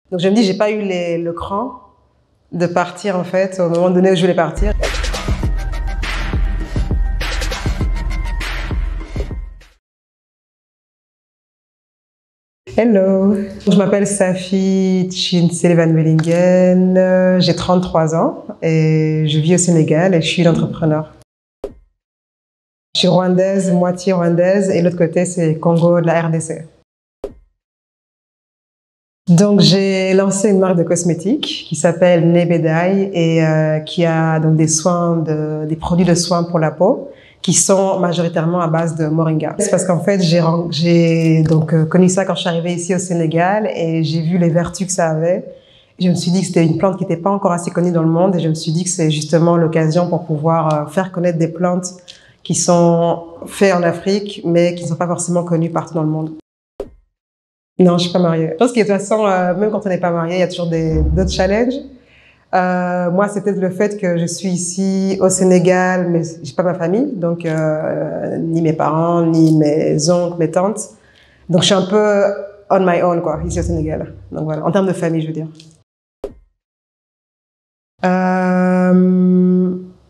Donc je me dis, j'ai pas eu le cran de partir en fait au moment donné où je voulais partir. Hello, je m'appelle Safi Chinsele Van Bellingen, j'ai 33 ans et je vis au Sénégal et je suis une entrepreneur. Je suis rwandaise, moitié rwandaise et l'autre côté c'est Congo de la RDC. Donc j'ai lancé une marque de cosmétiques qui s'appelle Nebedai et qui a donc des produits de soins pour la peau qui sont majoritairement à base de moringa. C'est parce qu'en fait j'ai connu ça quand je suis arrivée ici au Sénégal et j'ai vu les vertus que ça avait. Je me suis dit que c'était une plante qui n'était pas encore assez connue dans le monde et je me suis dit que c'est justement l'occasion pour pouvoir faire connaître des plantes qui sont faites en Afrique mais qui ne sont pas forcément connues partout dans le monde. Non, je suis pas mariée. Je pense que de toute façon, même quand on n'est pas marié, il y a toujours d'autres challenges. Moi, c'est peut-être le fait que je suis ici au Sénégal, mais j'ai pas ma famille, donc ni mes parents, ni mes oncles, mes tantes. Donc, je suis un peu on my own, quoi, ici au Sénégal. Donc voilà, en termes de famille, je veux dire.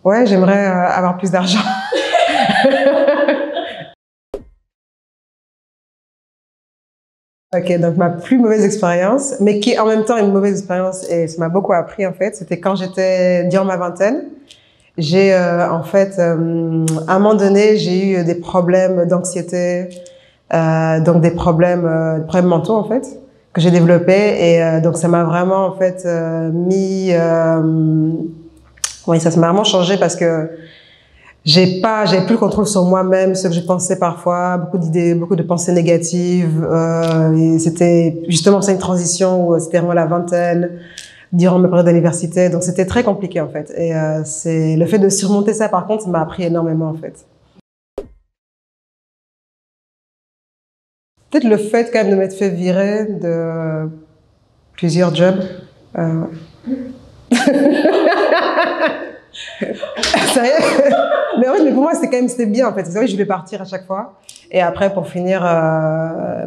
Ouais, j'aimerais avoir plus d'argent. Ok, donc ma plus mauvaise expérience, mais qui est en même temps une mauvaise expérience et ça m'a beaucoup appris en fait, c'était quand j'étais durant ma vingtaine. J'ai en fait, à un moment donné, j'ai eu des problèmes d'anxiété, donc des problèmes mentaux en fait, que j'ai développés et donc ça m'a vraiment en fait oui, ça m'a vraiment changé parce que j'avais plus le contrôle sur moi-même, ce que je pensais parfois, beaucoup d'idées, beaucoup de pensées négatives. Et c'était justement ça une transition où c'était vraiment la vingtaine, durant ma période d'université. Donc c'était très compliqué en fait. Et c'est le fait de surmonter ça, par contre, ça m'a appris énormément en fait. Peut-être le fait quand même de m'être fait virer de plusieurs jobs. Sérieux? Mais oui, mais pour moi, c'était bien en fait. C'est vrai que je voulais partir à chaque fois. Et après, pour finir,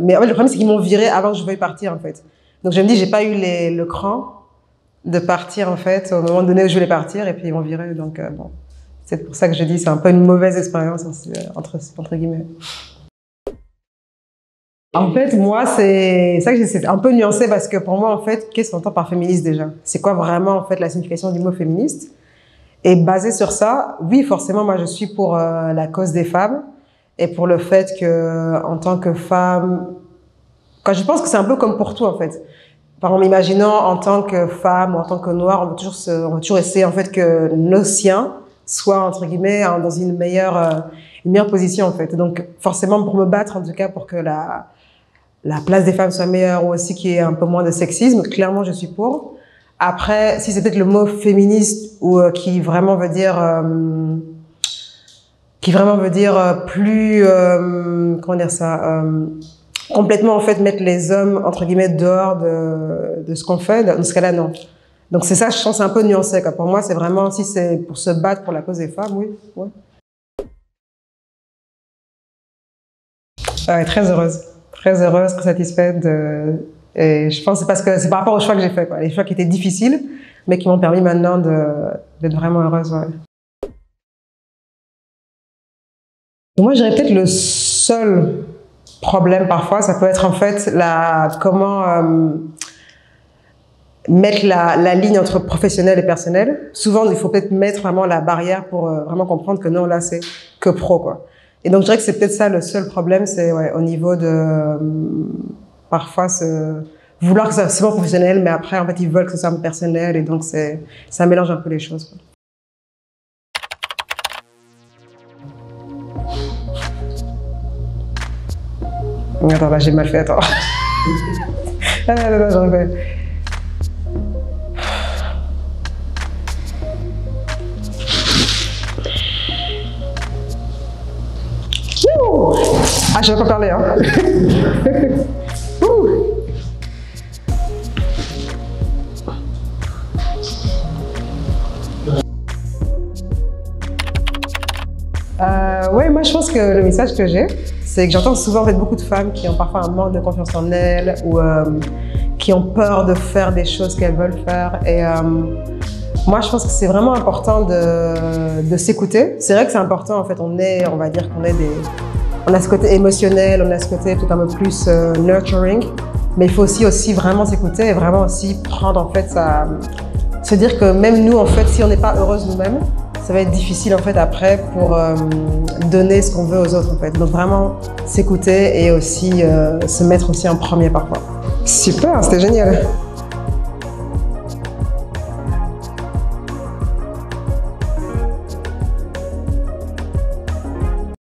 mais en fait, le problème, c'est qu'ils m'ont viré avant que je veuille partir en fait. Donc je me dis, j'ai pas eu le cran de partir en fait au moment donné où je voulais partir et puis ils m'ont viré. Donc bon, c'est pour ça que je dis, c'est un peu une mauvaise expérience entre guillemets. En fait, moi, c'est ça que j'essaie un peu nuancé parce que pour moi, en fait, qu'est-ce qu'on entend par féministe déjà? C'est quoi vraiment en fait la signification du mot féministe? Et basé sur ça, oui, forcément, moi, je suis pour la cause des femmes et pour le fait que, en tant que femme, quand je pense que c'est un peu comme pour tout, en fait. Par exemple, imaginons en tant que femme ou en tant que noire, on va toujours essayer, en fait, que nos siens soient, entre guillemets, dans une meilleure position, en fait. Donc, forcément, pour me battre, en tout cas, pour que la place des femmes soit meilleure ou aussi qu'il y ait un peu moins de sexisme, clairement, je suis pour. Après, si c'est peut-être le mot féministe ou qui vraiment veut dire plus comment dire ça, complètement en fait mettre les hommes entre guillemets dehors de ce qu'on fait, dans ce cas-là non. Donc c'est ça, je pense c'est un peu nuancé quoi. Pour moi, c'est vraiment si c'est pour se battre pour la cause des femmes, oui, ouais. Ouais, très heureuse, très satisfaite et je pense que c'est parce que c'est par rapport aux choix que j'ai fait, quoi. Les choix qui étaient difficiles, mais qui m'ont permis maintenant d'être vraiment heureuse. Ouais. Moi, je dirais peut-être le seul problème parfois, ça peut être en fait comment mettre la ligne entre professionnel et personnel. Souvent, il faut peut-être mettre vraiment la barrière pour vraiment comprendre que non, là, c'est que pro, quoi. Et donc, je dirais que c'est peut-être ça le seul problème, c'est ouais, au niveau de parfois vouloir que ça soit professionnel, mais après, en fait, ils veulent que ce soit personnel et donc ça mélange un peu les choses, quoi. Attends, là, j'ai mal fait, attends. Non, j'en fait. Ah, je vais pas parler, hein. Ouais, moi je pense que le message que j'ai, c'est que j'entends souvent en fait beaucoup de femmes qui ont parfois un manque de confiance en elles ou qui ont peur de faire des choses qu'elles veulent faire. Et moi, je pense que c'est vraiment important de s'écouter. C'est vrai que c'est important, en fait, on va dire qu'on est on a ce côté émotionnel, on a ce côté peut-être un peu plus nurturing, mais il faut aussi vraiment s'écouter et vraiment aussi prendre, en fait, se dire que même nous, en fait, si on n'est pas heureuse nous-mêmes, ça va être difficile, en fait, après pour donner ce qu'on veut aux autres, en fait. Donc vraiment s'écouter et aussi se mettre aussi en premier parfois. Super, c'était génial.